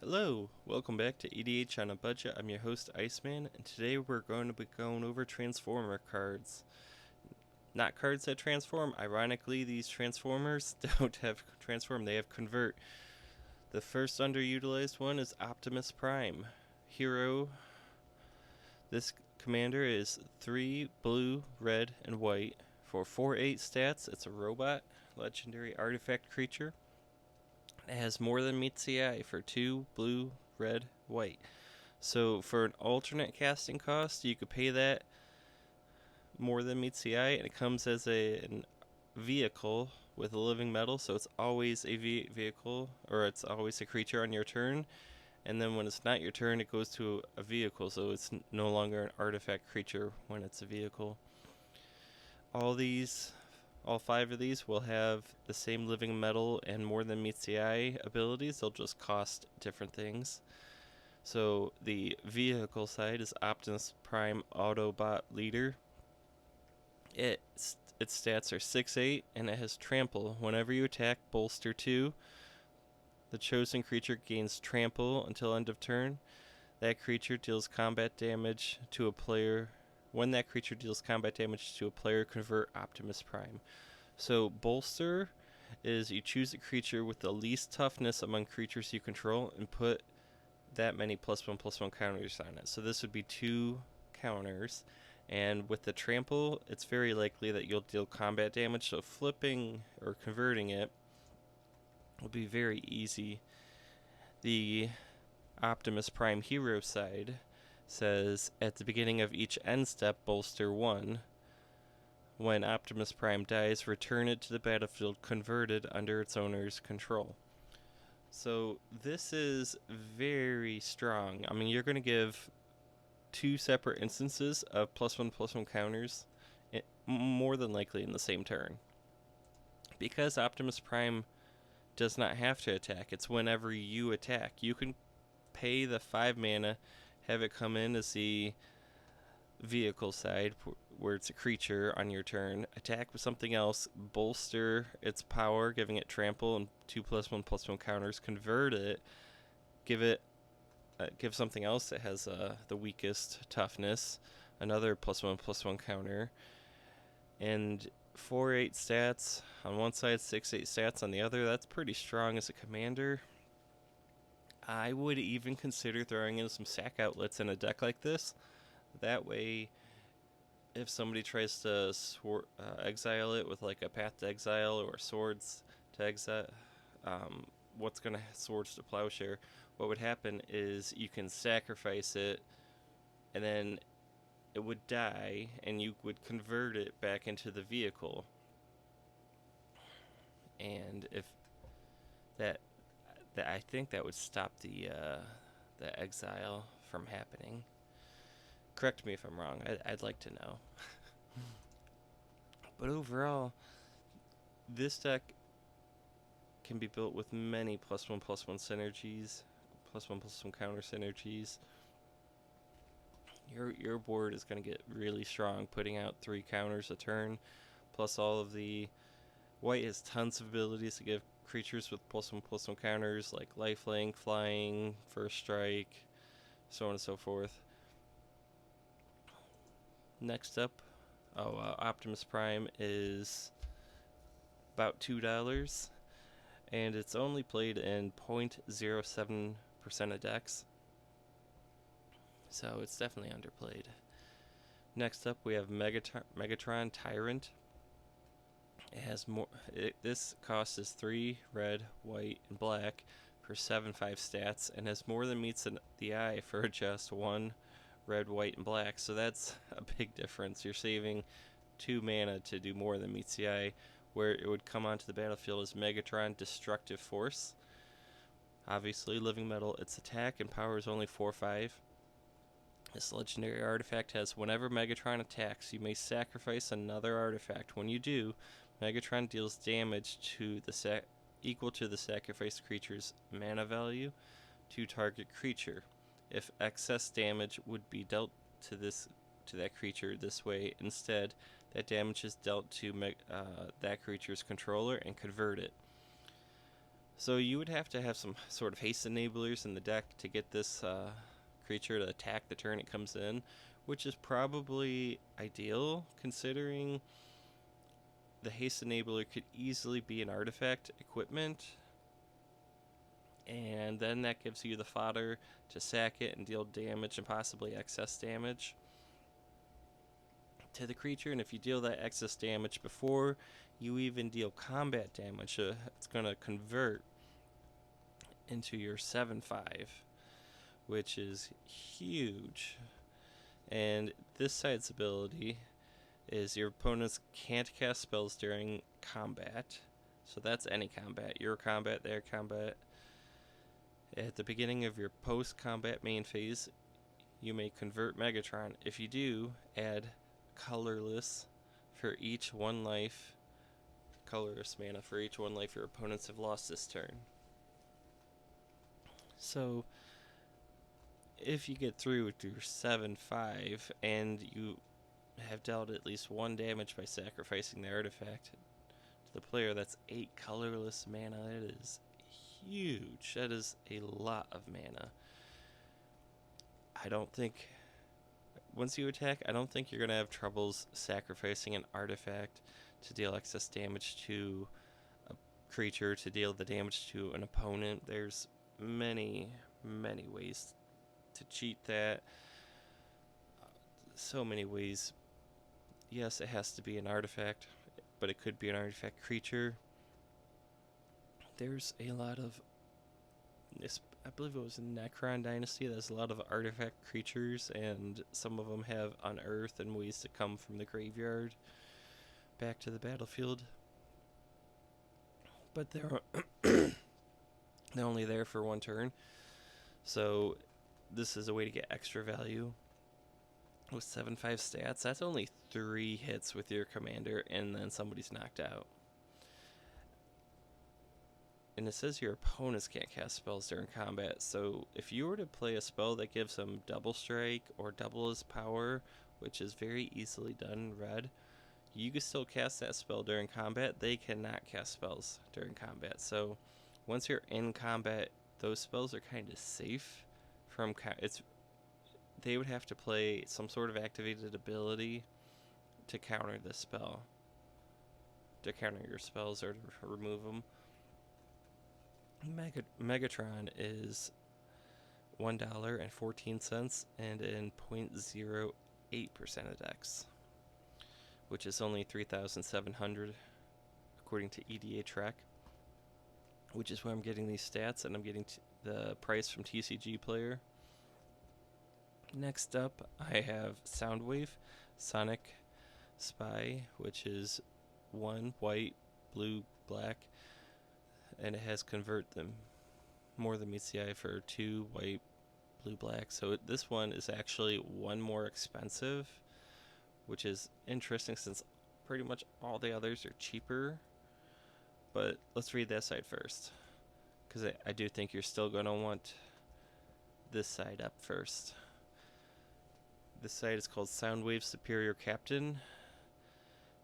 Hello, welcome back to EDH on a Budget. I'm your host Iceman, and today we're going to be going over Transformer cards. Not cards that transform. Ironically, these Transformers don't have transform, they have convert. The first underutilized one is Optimus Prime. Hero. This commander is 3 blue, red, and white. For 4/8 stats, it's a robot, legendary artifact creature. It has more than meets the eye for 2 blue, red, white. So for an alternate casting cost, you could pay that more than meets the eye, and it comes as an vehicle with a living metal, so it's always a vehicle, or it's always a creature on your turn. And then when it's not your turn, it goes to a vehicle, so it's no longer an artifact creature when it's a vehicle. All 5 of these will have the same living metal and more than meets the eye abilities. They'll just cost different things. So the vehicle side is Optimus Prime Autobot Leader. Its stats are 6/8 and it has Trample. Whenever you attack Bolster 2, the chosen creature gains Trample until end of turn. That creature deals combat damage to a player. When that creature deals combat damage to a player, convert Optimus Prime. So Bolster is you choose a creature with the least toughness among creatures you control and put that many +1/+1 counters on it. So this would be 2 counters. And with the Trample, it's very likely that you'll deal combat damage. So flipping or converting it will be very easy. The Optimus Prime Hero side says at the beginning of each end step, bolster 1. When Optimus Prime dies, return it to the battlefield converted under its owner's control. So this is very strong. I mean, you're going to give 2 separate instances of +1/+1 counters, more than likely in the same turn. Because Optimus Prime does not have to attack, it's whenever you attack. You can pay the 5 mana, have it come in as the vehicle side, where it's a creature on your turn, attack with something else, bolster its power, giving it trample and 2 +1/+1 counters, convert it, give something else that has the weakest toughness, another +1/+1 counter, and 4/8 stats on one side, 6/8 stats on the other. That's pretty strong as a commander. I would even consider throwing in some sack outlets in a deck like this. That way, if somebody tries to exile it with like a Path to Exile or Swords to Exile, Swords to Plowshare, what would happen is you can sacrifice it, and then it would die, and you would convert it back into the vehicle. And if that I think that would stop the exile from happening. Correct me if I'm wrong. I'd like to know. But overall, this deck can be built with many +1/+1 synergies, +1/+1 counter synergies. Your board is going to get really strong, putting out 3 counters a turn, plus all of the white has tons of abilities to give creatures with +1/+1 counters like lifelink, flying, first strike, so on and so forth. Next up, Optimus Prime is about $2, and it's only played in 0.07% of decks, so it's definitely underplayed. Next up, we have Megatron Tyrant. It has more. This cost is 3 red, white, and black for 7/5 stats, and has more than meets the eye for just 1 red, white, and black. So that's a big difference. You're saving 2 mana to do more than meets the eye. Where it would come onto the battlefield is Megatron Destructive Force. Obviously, living metal. Its attack and power is only 4/5. This legendary artifact has whenever Megatron attacks, you may sacrifice another artifact. When you do, Megatron deals damage to equal to the sacrificed creature's mana value to target creature. If excess damage would be dealt to that creature this way, instead, that damage is dealt to that creature's controller and convert it. So you would have to have some sort of haste enablers in the deck to get this creature to attack the turn it comes in, which is probably ideal considering the haste enabler could easily be an artifact equipment, and then that gives you the fodder to sack it and deal damage and possibly excess damage to the creature. And if you deal that excess damage before you even deal combat damage, it's going to convert into your 7/5, which is huge. And this side's ability is your opponents can't cast spells during combat. So that's any combat. Your combat, their combat. At the beginning of your post-combat main phase, you may convert Megatron. If you do, add colorless for each 1 life. Colorless mana for each 1 life your opponents have lost this turn. So if you get through with your 7/5 and you have dealt at least 1 damage by sacrificing the artifact to the player, that's 8 colorless mana. That is huge. That is a lot of mana. I don't think, once you attack, I don't think you're going to have troubles sacrificing an artifact to deal excess damage to a creature, to deal the damage to an opponent. There's many ways to cheat that. So many ways. Yes, it has to be an artifact, but it could be an artifact creature. There's a lot of, I believe it was in Necron Dynasty, there's a lot of artifact creatures, and some of them have unearth and ways to come from the graveyard back to the battlefield. But they're only there for 1 turn. So this is a way to get extra value. With 7/5 stats, that's only 3 hits with your commander, and then somebody's knocked out. And it says your opponents can't cast spells during combat, so if you were to play a spell that gives them double strike or double his power, which is very easily done in red, you can still cast that spell during combat. They cannot cast spells during combat. So once you're in combat, those spells are kind of safe from they would have to play some sort of activated ability to counter this spell, to counter your spells or to remove them. Megatron is $1.14 and in 0.08% of decks, which is only 3,700 according to EDA Track, which is where I'm getting these stats, and I'm getting the price from TCG Player. Next up, I have Soundwave Sonic Spy, which is 1 white, blue, black, and it has convert them more than meets the eye for 2 white, blue, black. So this one is actually 1 more expensive, which is interesting since pretty much all the others are cheaper. But let's read that side first, because I do think you're still going to want this side up first. This side is called Soundwave Superior Captain.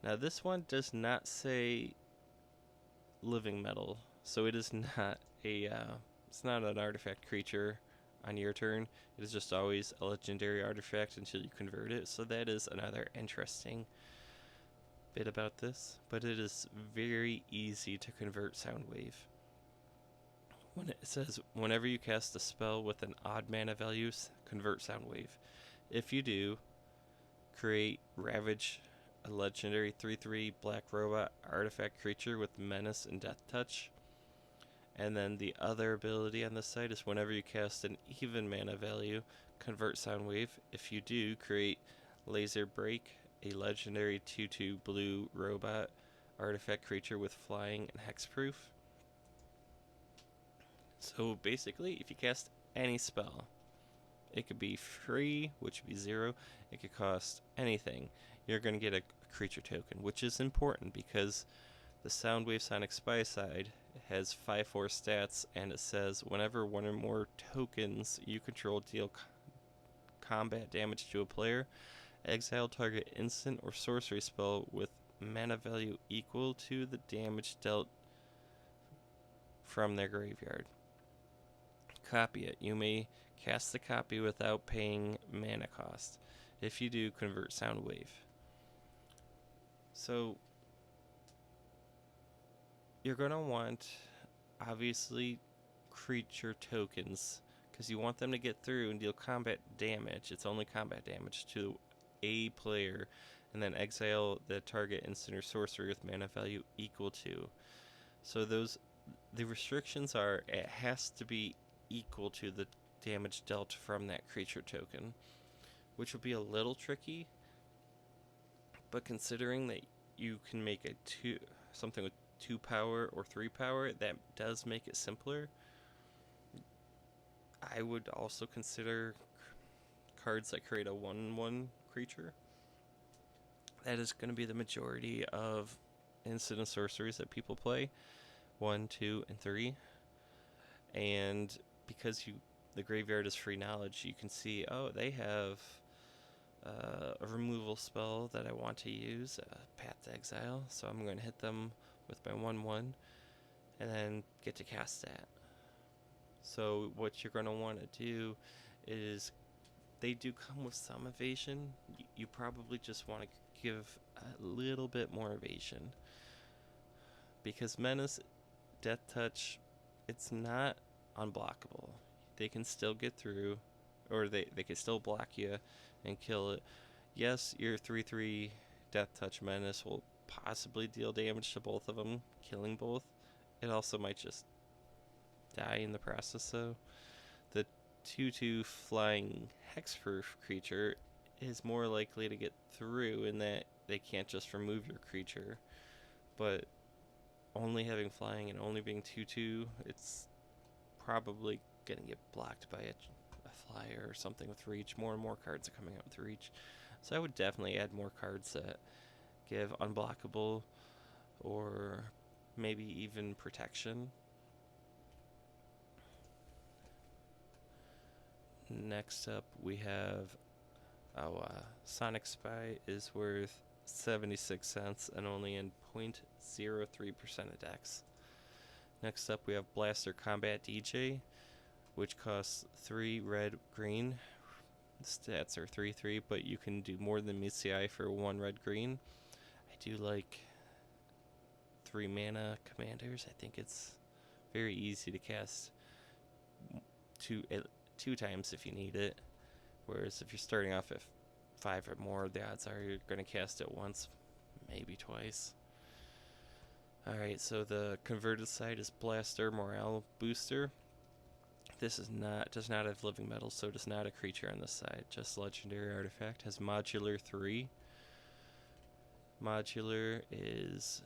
Now this one does not say living metal, so it is not it's not an artifact creature on your turn. It is just always a legendary artifact until you convert it. So that is another interesting bit about this, but it is very easy to convert Soundwave. When it says whenever you cast a spell with an odd mana value, convert Soundwave. If you do, create Ravage, a legendary 3/3 black robot artifact creature with menace and death touch. And then the other ability on this side is whenever you cast an even mana value, convert Soundwave. If you do, create Laser Break, a legendary 2/2 blue robot artifact creature with flying and hexproof. So basically, if you cast any spell, it could be free, which would be 0. It could cost anything. You're going to get a creature token, which is important because the Soundwave Sonic Spy side has 5/4 stats, and it says whenever 1 or more tokens you control deal combat damage to a player, exile target instant or sorcery spell with mana value equal to the damage dealt from their graveyard. Copy it. You may cast the copy without paying mana cost. If you do, convert Soundwave. So you're going to want, obviously, creature tokens, because you want them to get through and deal combat damage. It's only combat damage to a player, and then exile the target instant or sorcery with mana value equal to. So the restrictions are, it has to be equal to the damage dealt from that creature token, which will be a little tricky, but considering that you can make something with 2 power or 3 power, that does make it simpler. I would also consider cards that create a 1/1 creature. That is going to be the majority of instant and sorceries that people play, 1, 2, and 3. And because the graveyard is free knowledge, you can see, oh, they have a removal spell that I want to use, Path to Exile, so I'm going to hit them with my 1/1 and then get to cast that. So what you're going to want to do is, they do come with some evasion. You probably just want to give a little bit more evasion, because Menace, Death Touch, it's not unblockable. They can still get through, or they can still block you and kill it. Yes, your 3/3 Death Touch Menace will possibly deal damage to both of them, killing both. It also might just die in the process, though. The 2/2 flying hexproof creature is more likely to get through in that they can't just remove your creature, but only having flying and only being 2/2, it's probably gonna get blocked by a flyer or something with reach. More and more cards are coming out with reach, so I would definitely add more cards that give unblockable or maybe even protection. Next up, we have Sonic Spy is worth 76 cents and only in 0.03% of decks. Next up, we have Blaster Combat DJ, which costs 3 red, green. The stats are 3/3, but you can do more than meets the eye for 1 red, green. I do like 3 mana commanders. I think it's very easy to cast two times if you need it. Whereas if you're starting off at 5 or more, the odds are you're going to cast it once, maybe twice. Alright, so the converted side is Blaster Morale Booster. This does not have living metal, so it is not a creature on this side. Just legendary artifact. Has modular 3. Modular is,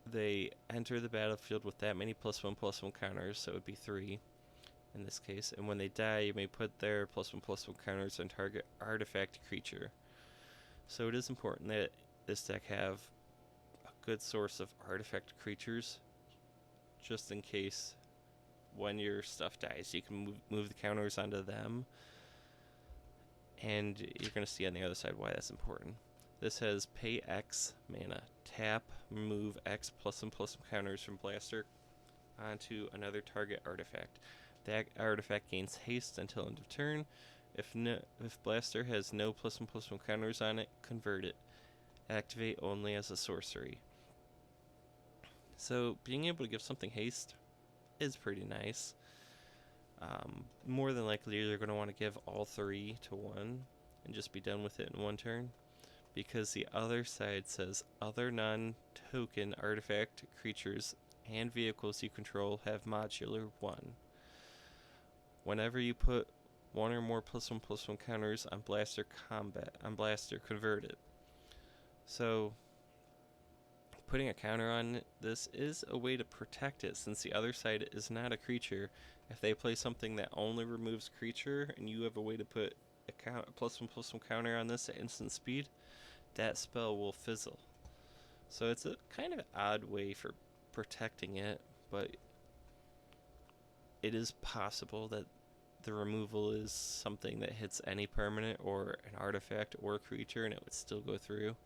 they enter the battlefield with that many +1/+1 counters, so it would be 3 in this case. And when they die, you may put their +1/+1 counters on target artifact creature. So it is important that this deck have a good source of artifact creatures, just in case when your stuff dies, you can move the counters onto them. And you're going to see on the other side why that's important. This has pay X mana. Tap, remove X +1/+1 counters from Blaster onto another target artifact. That artifact gains haste until end of turn. If Blaster has no +1/+1 counters on it, convert it. Activate only as a sorcery. So being able to give something haste is pretty nice. More than likely, you're going to want to give all 3 to 1 and just be done with it in 1 turn, because the other side says other non-token artifact creatures and vehicles you control have modular 1. Whenever you put 1 or more +1/+1 counters on Blaster, convert it. So putting a counter on this is a way to protect it, since the other side is not a creature. If they play something that only removes creature and you have a way to put a +1/+1 counter on this at instant speed, that spell will fizzle. So it's a kind of odd way for protecting it, but it is possible that the removal is something that hits any permanent or an artifact or a creature and it would still go through.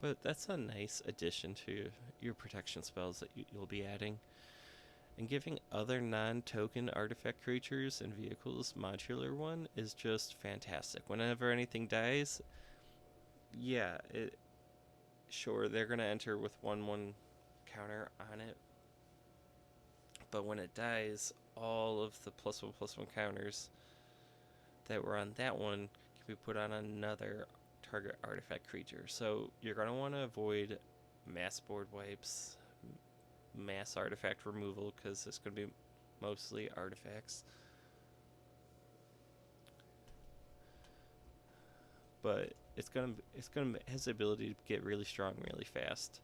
But that's a nice addition to your protection spells that you'll be adding. And giving other non-token artifact creatures and vehicles modular one is just fantastic. Whenever anything dies, yeah, sure, they're going to enter with 1/1 counter on it. But when it dies, all of the +1/+1 counters that were on that one can be put on another target artifact creature. So you're going to want to avoid mass board wipes, mass artifact removal, because it's going to be mostly artifacts. But it has the ability to get really strong really fast.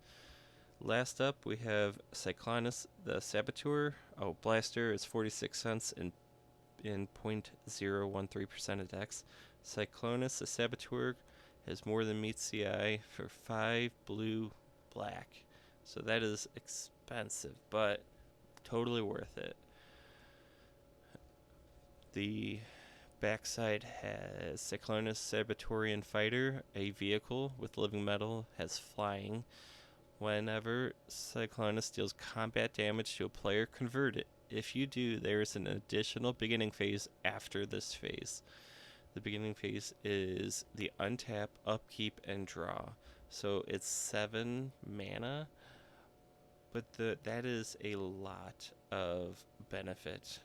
Last up, we have Cyclonus the Saboteur. Oh, Blaster is 46 cents in 0.013% of decks. Cyclonus the Saboteur has more than meets CI for 5 blue black. So that is expensive, but totally worth it. The backside has Cyclonus Sabotaurian Fighter, a vehicle with living metal, has flying. Whenever Cyclonus deals combat damage to a player, convert it. If you do, there is an additional beginning phase after this phase. The beginning phase is the untap, upkeep, and draw. So it's 7 mana, but that is a lot of benefit.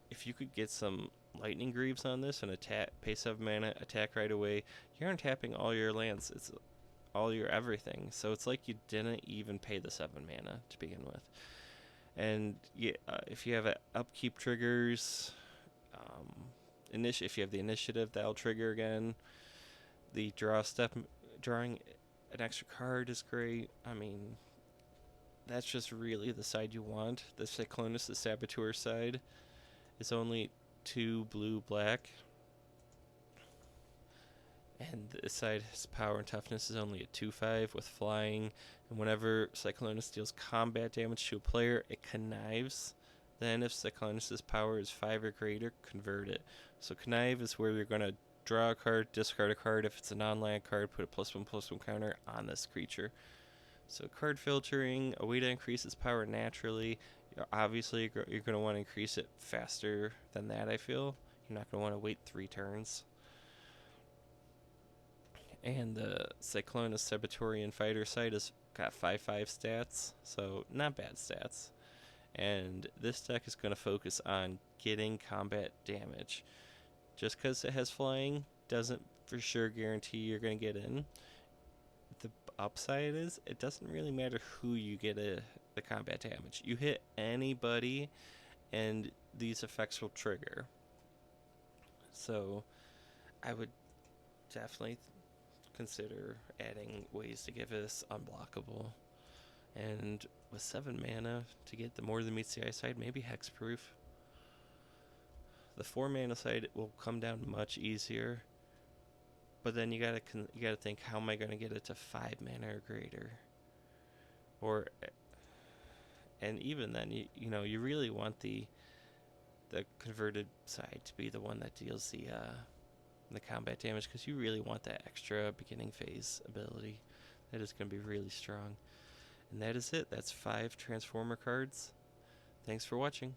If you could get some Lightning Greaves on this and pay 7 mana, attack right away, you're untapping all your lands. It's all your everything. So it's like you didn't even pay the 7 mana to begin with. And yeah, if you have upkeep triggers, if you have the initiative, that'll trigger again. The drawing an extra card is great. I mean, that's just really the side you want. The Cyclonus, the Saboteur side, is only 2 blue black. And this side's power and toughness is only a 2/5 with flying. And whenever Cyclonus deals combat damage to a player, it connives. Then if Cyclonus' power is 5 or greater, convert it. So connive is where you're going to draw a card, discard a card. If it's a non-land card, put a +1/+1 counter on this creature. So card filtering, a way to increase its power naturally. Obviously, you're going to want to increase it faster than that, I feel. You're not going to want to wait 3 turns. And the Cyclonus Sabotaurian Fighter side has got 5/5 stats, so not bad stats. And this deck is going to focus on getting combat damage. Just because it has flying doesn't for sure guarantee you're going to get in. The upside is it doesn't really matter who you get the combat damage. You hit anybody, and these effects will trigger. So I would definitely consider adding ways to give this unblockable. And with 7 mana to get the more than meets the eye side, maybe hexproof. The 4 mana side will come down much easier, but then you gotta think, how am I gonna get it to 5 mana or greater? And even then, you really want the converted side to be the one that deals the combat damage, because you really want that extra beginning phase ability. That is going to be really strong. And that is it. That's 5 Transformer cards. Thanks for watching.